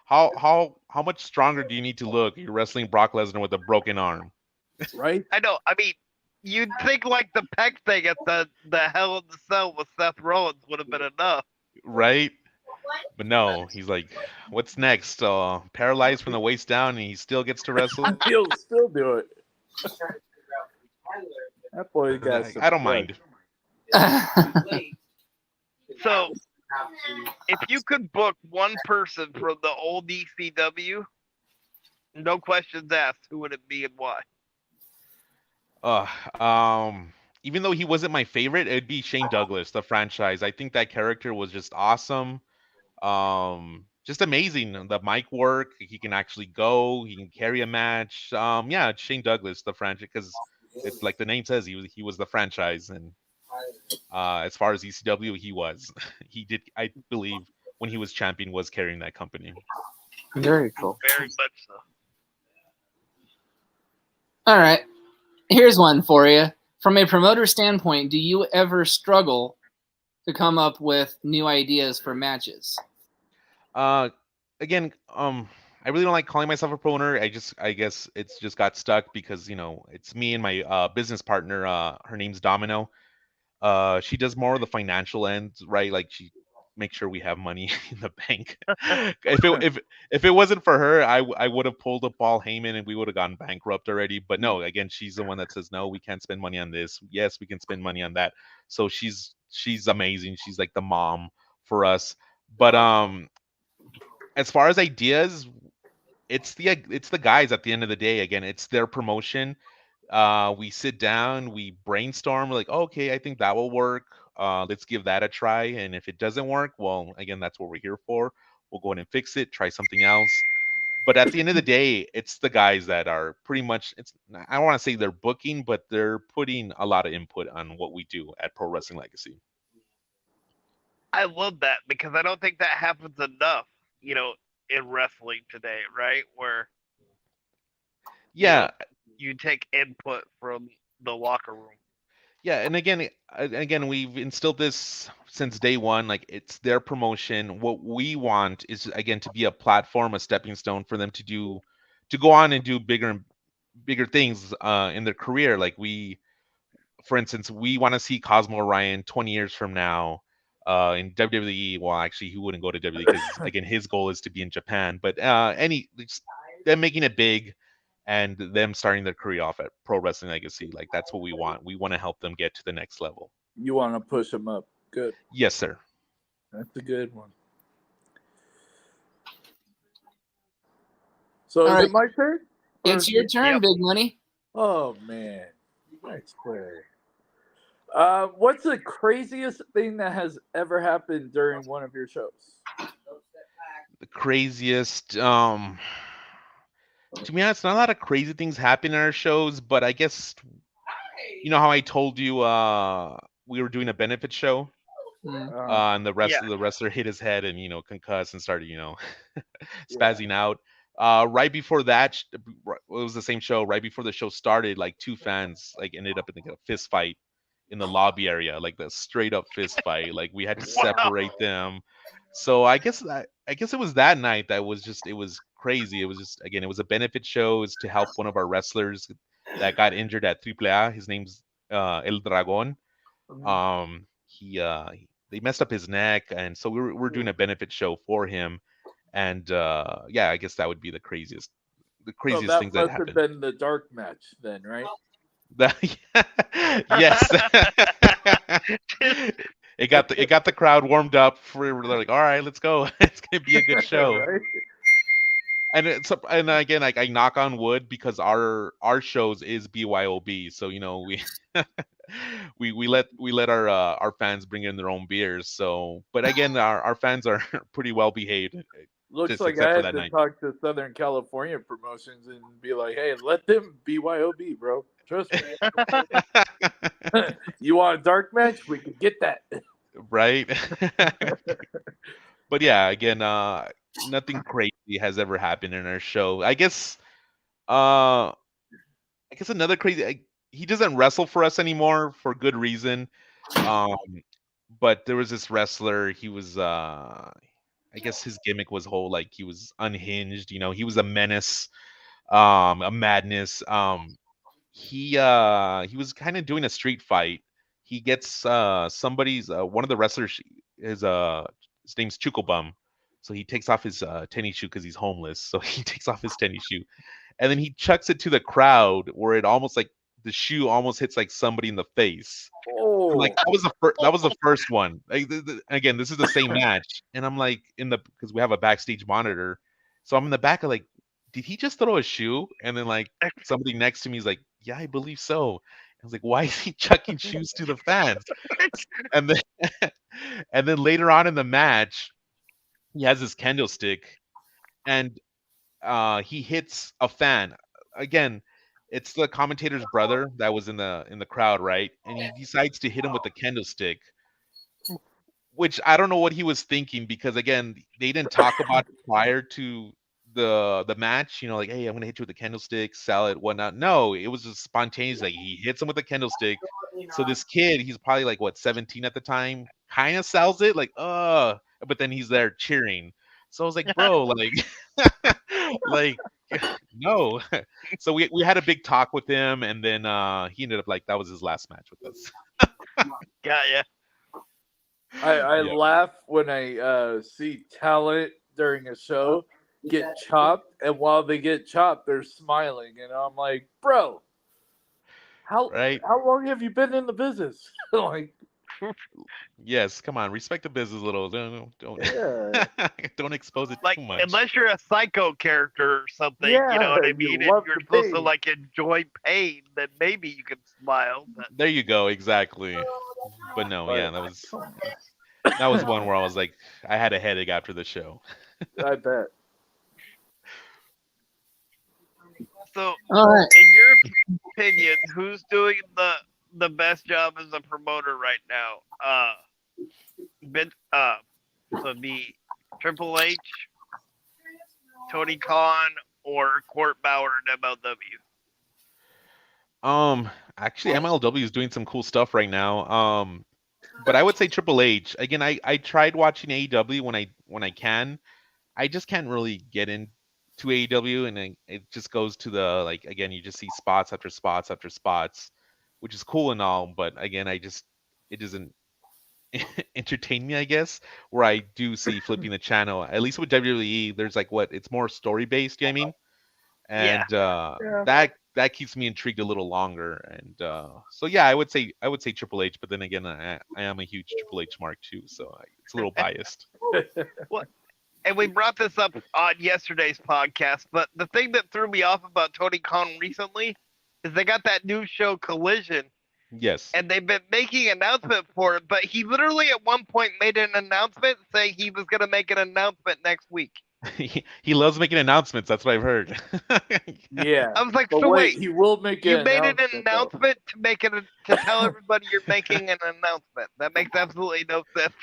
How much stronger do you need to look? You're wrestling Brock Lesnar with a broken arm. Right? I know. I mean, you'd think like the pec thing at the Hell in the Cell with Seth Rollins would have been enough. Right? But no, he's like, what's next? Paralyzed from the waist down, and he still gets to wrestle. He'll still do it. That boy got some I don't blood. mind. So, if you could book one person from the old ECW, no questions asked, who would it be and why? Uh, even though he wasn't my favorite, it'd be Shane Douglas, the franchise. I think that character was just awesome. Just amazing. The mic work, he can actually go, he can carry a match. Yeah, Shane Douglas, the franchise, because it's like the name says, he was the franchise, and as far as ECW, he was. He did, I believe, when he was champion, was carrying that company. Very cool. Very much so. All right. Here's one for you. From a promoter standpoint, do you ever struggle to come up with new ideas for matches? Uh, Again, I really don't like calling myself a promoter. I guess it's just got stuck because it's me and my business partner. Her name's Domino. She does more of the financial end, right? Like she makes sure we have money in the bank. If it wasn't for her, I would have pulled up Paul Heyman and we would have gone bankrupt already. But no, again, she's the one that says no, we can't spend money on this. Yes, we can spend money on that. So she's amazing. She's like the mom for us. But as far as ideas, it's the guys at the end of the day. Again, it's their promotion. We sit down, we brainstorm, we're like, "Oh, okay, I think that will work. Let's give that a try. And if it doesn't work, well, again, that's what we're here for. We'll go ahead and fix it, try something else. But at the end of the day, it's the guys that are pretty much, I don't want to say they're booking, but they're putting a lot of input on what we do at Pro Wrestling Legacy. I love that because I don't think that happens enough, in wrestling today, right? Where Yeah, you take input from the locker room. yeah, and again, we've instilled this since day one. Like it's their promotion. What we want is again to be a platform, a stepping stone for them to go on and do bigger and bigger things in their career. Like for instance, we want to see Cosmo Ryan 20 years from now in WWE. Well, actually, he wouldn't go to WWE because again, his goal is to be in Japan. But just them making it big and them starting their career off at Pro Wrestling Legacy. Like that's what we want. We want to help them get to the next level. You want to push them up. Good. Yes, sir. That's a good one. So All is right. it my turn? It's your turn, Yep. Big Money. Oh man. Nice play. What's the craziest thing that has ever happened during one of your shows? The craziest. To be honest, not a lot of crazy things happen in our shows, but I guess you know how I told you we were doing a benefit show. And the wrestler hit his head and concussed and started spazzing out. Right before that, it was the same show. Right before the show started, like two fans like ended up in a fist fight in the lobby area, like the straight up fist fight. Like we had to separate them. So I guess it was that night that was just it was crazy. It was just again it was a benefit show. It's to help one of our wrestlers that got injured at AAA. His name's El Dragon. They messed up his neck, and so we're doing a benefit show for him. And yeah, I guess that would be the craziest So that things that must have happened. been the dark match then, right? Yes. It got the crowd warmed up for like, all right, let's go. It's gonna be a good show. Right? And again, like I knock on wood because our shows is BYOB, so we let our fans bring in their own beers. So, but again, our fans are pretty well behaved, Looks just like except I for had that to night. talk to Southern California promotions and be like, hey, let them BYOB, bro. Trust me. You want a dark match? We can get that. Right. But yeah, again, nothing crazy has ever happened in our show. Uh I guess another crazy. He doesn't wrestle for us anymore for good reason. Um, but there was this wrestler. He was, I guess his gimmick was whole like he was unhinged. He was a menace, a madness. He was kind of doing a street fight. He gets somebody's one of the wrestlers is his name's Chukobum. So he takes off his tennis shoe because he's homeless. So he takes off his tennis shoe and then he chucks it to the crowd where it almost like the shoe almost hits like somebody in the face. I'm like Oh, that was the first one. Like, again, this is the same match, and I'm like because we have a backstage monitor, so I'm in the back of like, did he just throw a shoe? And then like somebody next to me is like, yeah, I believe so. I was like, why is he chucking shoes to the fans? And then and then later on in the match, he has his candlestick and he hits a fan. Again, it's the commentator's brother that was in the crowd, right? And he decides to hit him with the candlestick, which I don't know what he was thinking because again, they didn't talk about it prior to the match. You know, like, hey, I'm gonna hit you with the candlestick, sell it, whatnot. No, it was just spontaneous. Like he hits him with the candlestick. So this kid, he's probably like what 17 at the time, kind of sells it, like, but then he's there cheering. So I was like, bro, like, like, no. So we had a big talk with him, and then he ended up like that was his last match with us. Got ya. I Yeah. laugh when I see talent during a show get chopped, and while they get chopped, they're smiling, and I'm like, bro, Right? how long have you been in the business? Like, Yes, come on, respect the business a little. Don't yeah, don't expose it Like, too much. unless you're a psycho character or something, you know yeah, what I you mean, and love you're the supposed to pain. like enjoy pain, then maybe you can smile. But There you go, exactly. But no, yeah, But that was one where I was like, I had a headache after the show. I bet. so, All right. in your opinion, who's doing the best job as a promoter right now? So it'd be Triple H, Tony Khan, or Court Bauer in MLW. Actually, MLW is doing some cool stuff right now. But I would say Triple H. Again, I tried watching AEW when I can. I just can't really get into AEW, and it just goes to the like again, you just see spots after spots after spots, which is cool and all, but again, it doesn't entertain me, I guess. Where I do see flipping the channel, at least with WWE, there's like what it's more story based. You know what I mean? Yeah. And Yeah. that keeps me intrigued a little longer. And so yeah, I would say Triple H, but then again, I am a huge Triple H mark too, so it's a little biased. Well, and we brought this up on yesterday's podcast, but the thing that threw me off about Tony Khan recently is they got that new show Collision, Yes. and they've been making an announcement for it, but he literally at one point made an announcement saying he was going to make an announcement next week. He loves making announcements. That's what I've heard. Yeah. I was like, But so wait, wait, he will make you an made an announcement, though. announcement to make it to tell everybody you're making an announcement. That makes absolutely no sense.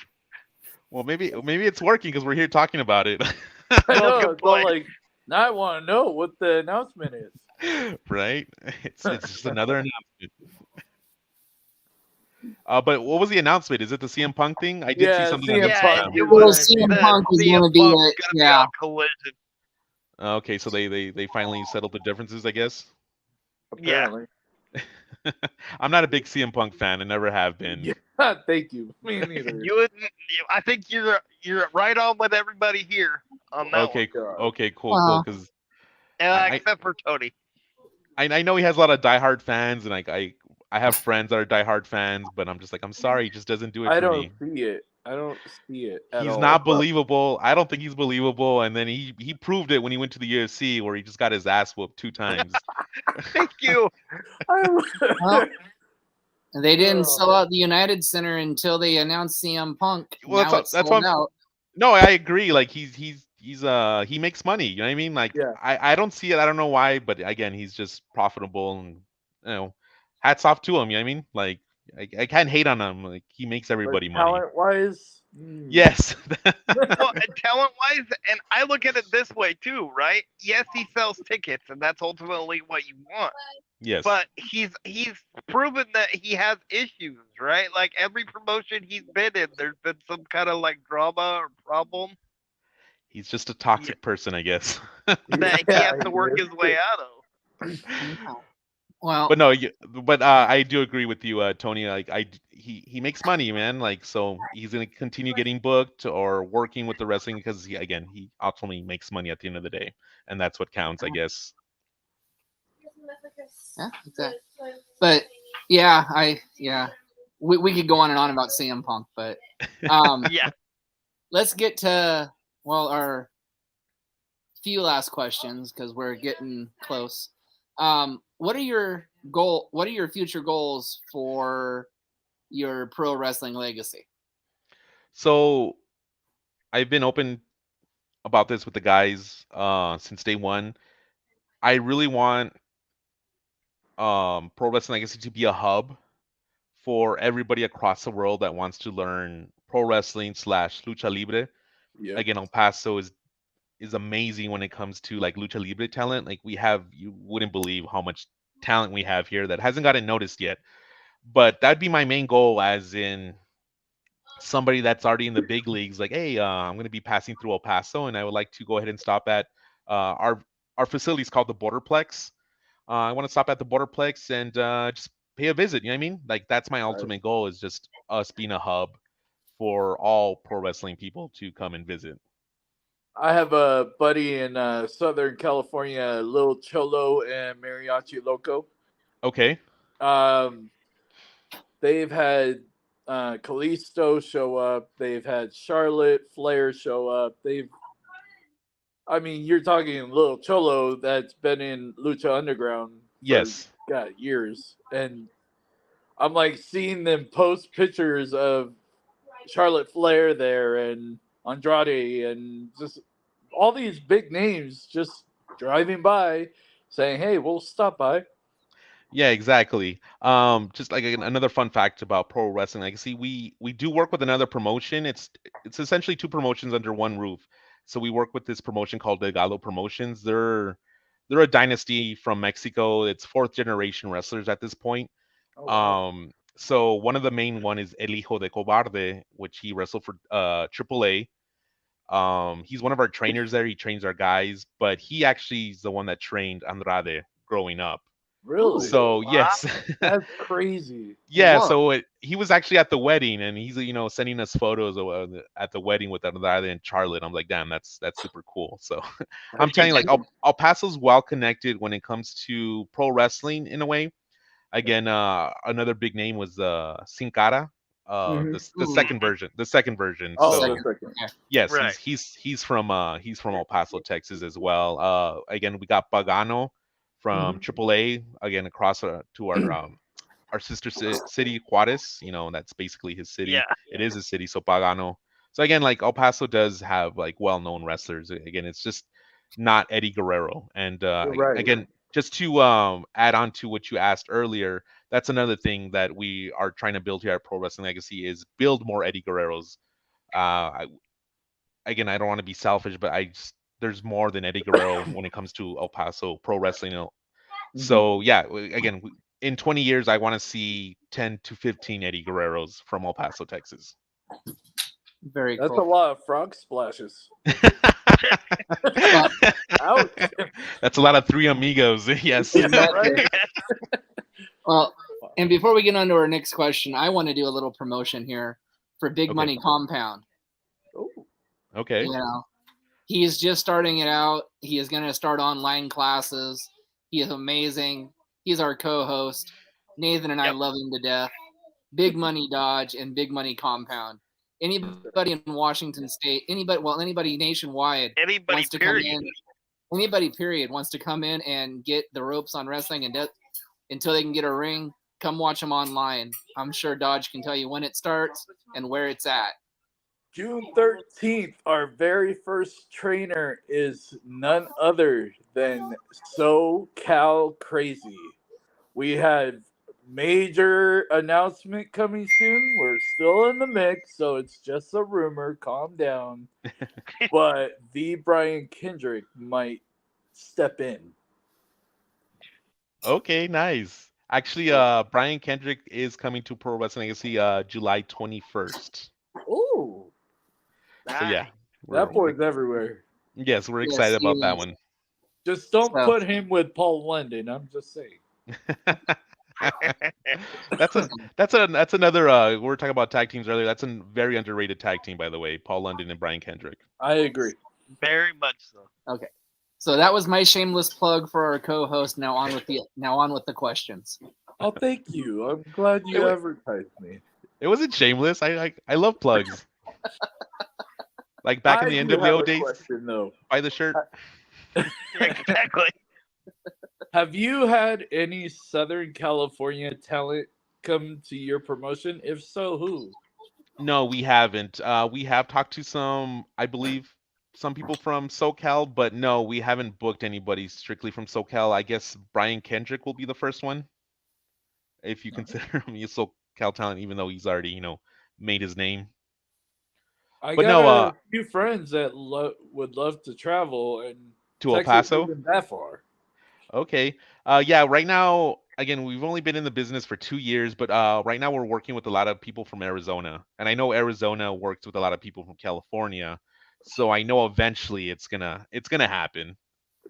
Well, maybe it's working because we're here talking about it, I Well, know. good It's all point. like, now I want to know what the announcement is. right? It's just another announcement. But what was the announcement? Is it the CM Punk thing? I did see Yeah, something on CM Yeah, Punk Instagram. it is Well, was gonna be CM the Punk is CM going to be Punk's it. gonna be Yeah. on Collision. Okay, so they finally settled the differences, I guess. Yeah. apparently. I'm not a big CM Punk fan. I never have been. Yeah, thank you. Me neither. I think you're right on with everybody here on that Okay, God. okay, cool. Because one, I, except for Tony. I know he has a lot of diehard fans, and like I have friends that are diehard fans, but I'm just like I'm sorry, he just doesn't do it I for don't me. see it. I don't see it at He's all. not believable. I don't think he's believable. And then he proved it when he went to the UFC where he just got his ass whooped 2 times. Thank you. Well, and they didn't Oh. sell out the United Center until they announced CM Punk. Well, Now it's that's sold what out. No, I agree. Like he makes money. You know what I mean? Like Yeah. I don't see it. I don't know why, but again, he's just profitable and you know, hats off to him. You know what I mean? Like I can't hate on him. Like he makes But everybody money. talent wise, Yes. Well, talent wise, and I look at it this way too, right? Yes, he sells tickets, and that's ultimately what you want. Yes. But he's proven that he has issues, right? Like every promotion he's been in, there's been some kind of like drama or problem He's just a toxic person, I guess. that he has to work his way out of. Well, But no, but I do agree with you, Tony. Like he makes money, man. Like so, he's gonna continue getting booked or working with the wrestling because he ultimately makes money at the end of the day, and that's what counts, I guess. yeah, exactly. But yeah, we could go on and on about CM Punk, but Yeah. let's get to our few last questions because we're getting close. What are your future goals for your pro wrestling legacy? So I've been open about this with the guys since day one. I really want Pro Wrestling Legacy to be a hub for everybody across the world that wants to learn pro wrestling slash lucha libre. Yep. Again, El Paso is amazing when it comes to like lucha libre talent. Like you wouldn't believe how much talent we have here that hasn't gotten noticed yet. But that'd be my main goal, as in somebody that's already in the big leagues. Like, hey, I'm going to be passing through El Paso, and I would like to go ahead and stop at our facility is called the Borderplex. I want to stop at the Borderplex and just pay a visit. You know what I mean? Like that's my ultimate goal, is just us being a hub for all pro wrestling people to come and visit. I have a buddy in Southern California, Lil Cholo and Mariachi Loco. Okay. They've had Kalisto show up. They've had Charlotte Flair show up. You're talking Lil Cholo that's been in Lucha Underground for Yes. years, and I'm like seeing them post pictures of Charlotte Flair there and Andrade and just all these big names just driving by saying, "Hey, we'll stop by." Yeah, exactly. Just like another fun fact about Pro Wrestling Legacy, we do work with another promotion. It's essentially two promotions under one roof. So we work with this promotion called Delgado Promotions. They're a dynasty from Mexico. It's fourth generation wrestlers at this point. Oh, wow. So one of the main one is El Hijo de Cobarde, which he wrestled for AAA. He's one of our trainers there. He trains our guys, but he actually is the one that trained Andrade growing up. Really? So Wow. yes, That's crazy. yeah. Whoa. So he was actually at the wedding, and he's sending us photos of, at the wedding with Andrade and Charlotte. I'm like, damn, that's super cool. So I'm telling you, like, El Paso's well connected when it comes to pro wrestling in a way. Again, another big name was Sin Cara, the second version, the second version. Oh, So Second. the second. Yeah. yes, Right. he's from El Paso, Texas as well. Again, we got Pagano from AAA, again across to our sister city, Juarez. That's basically his city. Yeah. It is a city, so Pagano. So again, like El Paso does have like well-known wrestlers. Again, it's just not Eddie Guerrero. And You're right. again, just to add on to what you asked earlier, that's another thing that we are trying to build here at Pro Wrestling Legacy is build more Eddie Guerreros. Again, I don't want to be selfish, but there's more than Eddie Guerrero when it comes to El Paso pro wrestling. So yeah, again, in 20 years, I want to see 10 to 15 Eddie Guerreros from El Paso, Texas. Very That's cool. a lot of frog splashes. Well, Ouch. That's a lot of three amigos. Yes. Right? well, and before we get on to our next question, I want to do a little promotion here for Big Okay. Money Compound. Oh, Okay. He is just starting it out. He is going to start online classes. He is amazing. He's our co-host. Nathan and I love him to death. Big Money Dodge and Big Money Compound. Anybody in Washington State, anybody nationwide Anybody, wants to period. come in. Anybody, period, wants to come in and get the ropes on wrestling and until they can get a ring, come watch them online. I'm sure Dodge can tell you when it starts and where it's at. June 13th, our very first trainer is none other than SoCal Crazy. We have major announcement coming soon. We're still in the mix, so it's just a rumor. Calm down. But the Brian Kendrick might step in. Okay, nice. Actually, Brian Kendrick is coming to Pro Wrestling Legacy July 21st. Ooh, So yeah, that boy's everywhere. yes, we're Yes, excited he about that is. one. Just don't So- put him with Paul London. I'm just saying. That's another we were talking about tag teams earlier. That's a very underrated tag team, by the way. Paul London and Brian Kendrick. I agree. Very much so. Okay. So that was my shameless plug for our co-host. Now on with the questions. Oh, thank you. I'm glad you It advertised me. It wasn't shameless. I love plugs. Like back in the I do have NWO a days, question, though. buy the shirt. Exactly. Have you had any Southern California talent come to your promotion? If so, who? No, we haven't. We have talked to some, I believe, some people from SoCal, but no, we haven't booked anybody strictly from SoCal. I guess Brian Kendrick will be the first one, if you consider him a SoCal talent, even though he's already, made his name. I But got no, a few friends that would love to travel, and to El Texas Paso. isn't that far. Okay. Yeah, right now, again, we've only been in the business for 2 years, but right now we're working with a lot of people from Arizona. And I know Arizona works with a lot of people from California. So I know eventually it's gonna happen.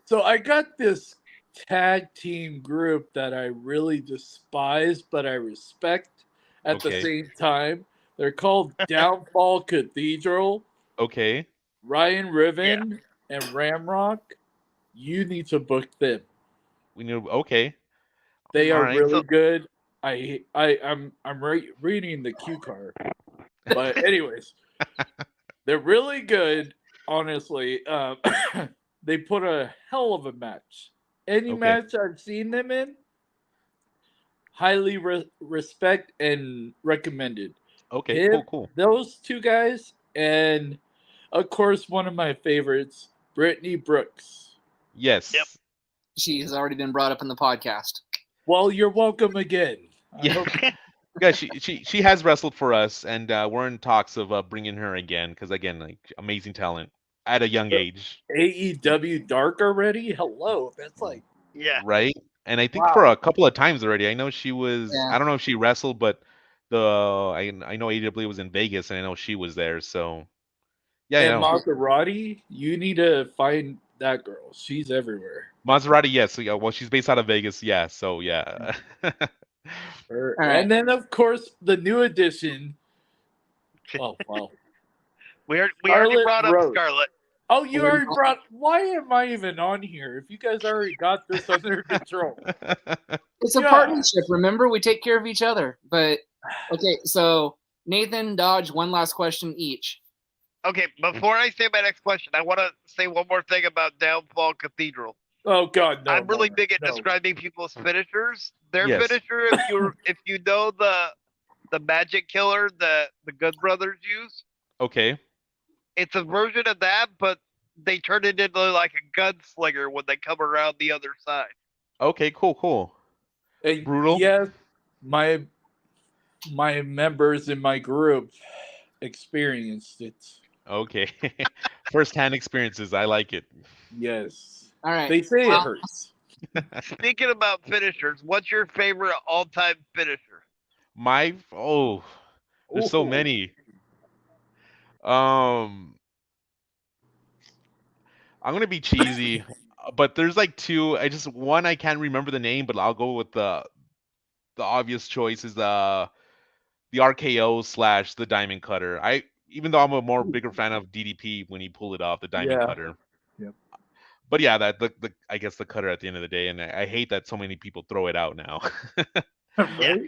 So I got this tag team group that I really despise, but I respect at the Okay. same time. They're called Downfall Cathedral, Okay. Ryan Yeah. Riven, and Ramrock. You need to book them. We knew okay. They All are right. really So good. I'm reading the cue card, but anyways, they're really good. Honestly, they put a hell of a match. Any Okay. match I've seen them in, highly respect and recommended. Okay, Him, cool, cool. those two guys, and of course one of my favorites, Brittany Brooks. yep. Yes. She's already been brought up in the podcast. Well, you're welcome again. I Yeah. hope. Yeah, she has wrestled for us, and we're in talks of bringing her again because again, like amazing talent at a young age. AEW Dark already? Hello. That's like, Yeah. Right? And I think for wow. a couple of times already. I know she was. Yeah. I don't know if she wrestled, but I know AEW was in Vegas, and I know she was there. So yeah, I And know Maserati, you need to find that girl. She's everywhere. Maserati. Yes, yeah. Well, she's based out of Vegas. Yeah. So yeah. Her. All right. And then, of course, the new addition. Oh, wow. We already Scarlet brought up Rose. Scarlet. Oh, you already brought. Why am I even on here if you guys already got this under control? It's a Yeah. partnership. Remember, we take care of each other. But okay, so Nathan, Dodge, one last question each. Okay, before I say my next question, I want to say one more thing about Downfall Cathedral. Oh God, no. I'm really more. big at No. describing people's finishers. Their Yes. finisher, if you know the magic killer that the Good Brothers use, Okay. it's a version of that, but they turn it into like a gunslinger when they come around the other side. Okay. Cool. Cool. And Brutal. yes, my members in my group experienced it. Okay. First-hand experiences. I like it. Yes. All right. They say it Well, hurts. Speaking about finishers, what's your favorite all-time finisher? There's so Ooh. many. Um, I'm gonna be cheesy, but there's like two. One I can't remember the name, but I'll go with the obvious choice is the RKO slash the Diamond Cutter. Even though I'm a more bigger fan of DDP when he pulled it off, the Diamond Yeah. Cutter. Yep. But yeah, that the I guess the cutter at the end of the day, and I hate that so many people throw it out now. Yeah. Right?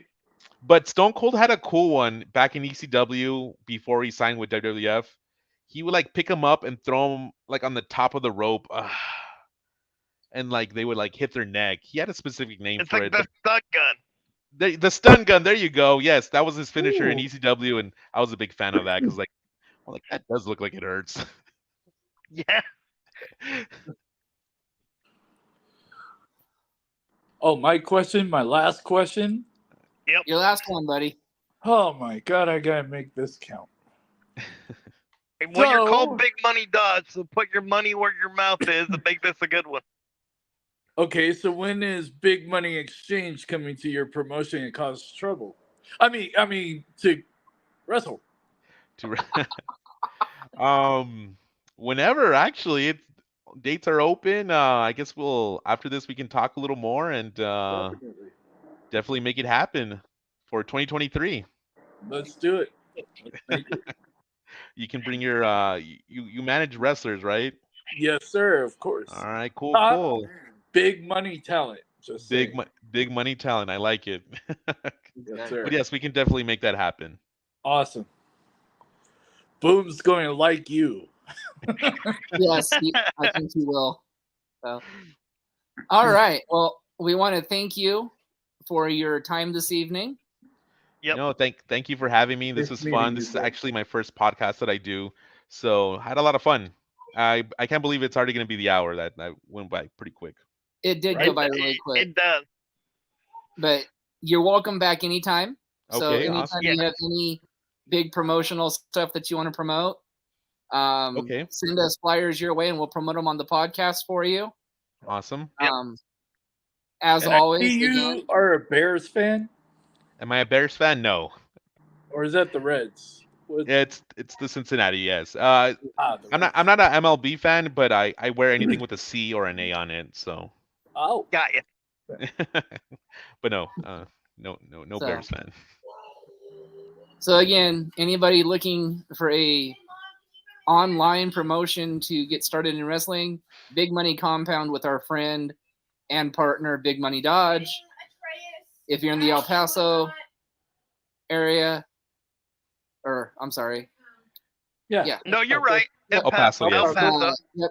But Stone Cold had a cool one back in ECW before he signed with WWF. He would like pick him up and throw him like on the top of the rope, and like they would like hit their neck. He had a specific name It's for like it, the but stun gun. the stun gun. There you go. Yes, that was his finisher in Ooh. ECW, and I was a big fan of that because like that does look like it hurts. Yeah. Oh, my last question. your last one, buddy. Oh my God, I gotta make this count. Well, you're So- called Big Money Dodge, so put your money where your mouth is and make this a good one. Okay, so when is Big Money Exchange coming to your promotion and cause trouble? I mean to wrestle. to whenever actually dates are open. I guess we'll after this we can talk a little more and Definitely. definitely make it happen for 2023. Let's do it. Let's make it. You can bring your you manage wrestlers, right? Yes, sir. Of course. All right, cool, Top cool. big money talent. Just Big saying. big money talent. I like it. Yes, sir. But yes, we can definitely make that happen. Awesome. Boom's going to like you. Yes, I think he will. So, All right. Well, we want to thank you for your time this evening. Yep. No, thank you for having me. This Nice was meeting fun. you, This is bro. actually my first podcast that I do, so I had a lot of fun. I can't believe it's already going to be the hour. That went by pretty quick. It did Right. go by really quick, It does. but you're welcome back anytime. So Okay, anytime awesome. you have any big promotional stuff that you want to promote, Okay, send us flyers your way and we'll promote them on the podcast for you. awesome. Yep. As And I always, see you again, are a Bears fan, Am I a Bears fan? No, or is that the Reds? What? it's the Cincinnati. Yes. The I'm Reds. not an MLB fan, but I wear anything with a C or an A on it. So, Oh, Got you. but no, no So- Bears fan. so again, anybody looking for a online promotion to get started in wrestling, Big Money Compound with our friend and partner Big Money Dodge. If you're in the El Paso area, or I'm sorry, yeah. No, you're right. Yep. El Paso. El Paso, El yes. Paso. Yep.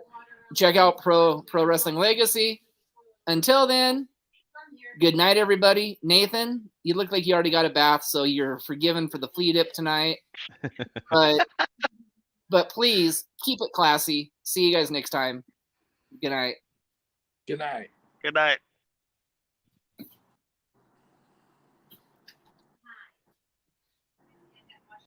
Check out Pro Wrestling Legacy. Until then, good night, everybody. Nathan, you look like you already got a bath, so you're forgiven for the flea dip tonight. But please keep it classy. See you guys next time. Good night. Good night. Good night.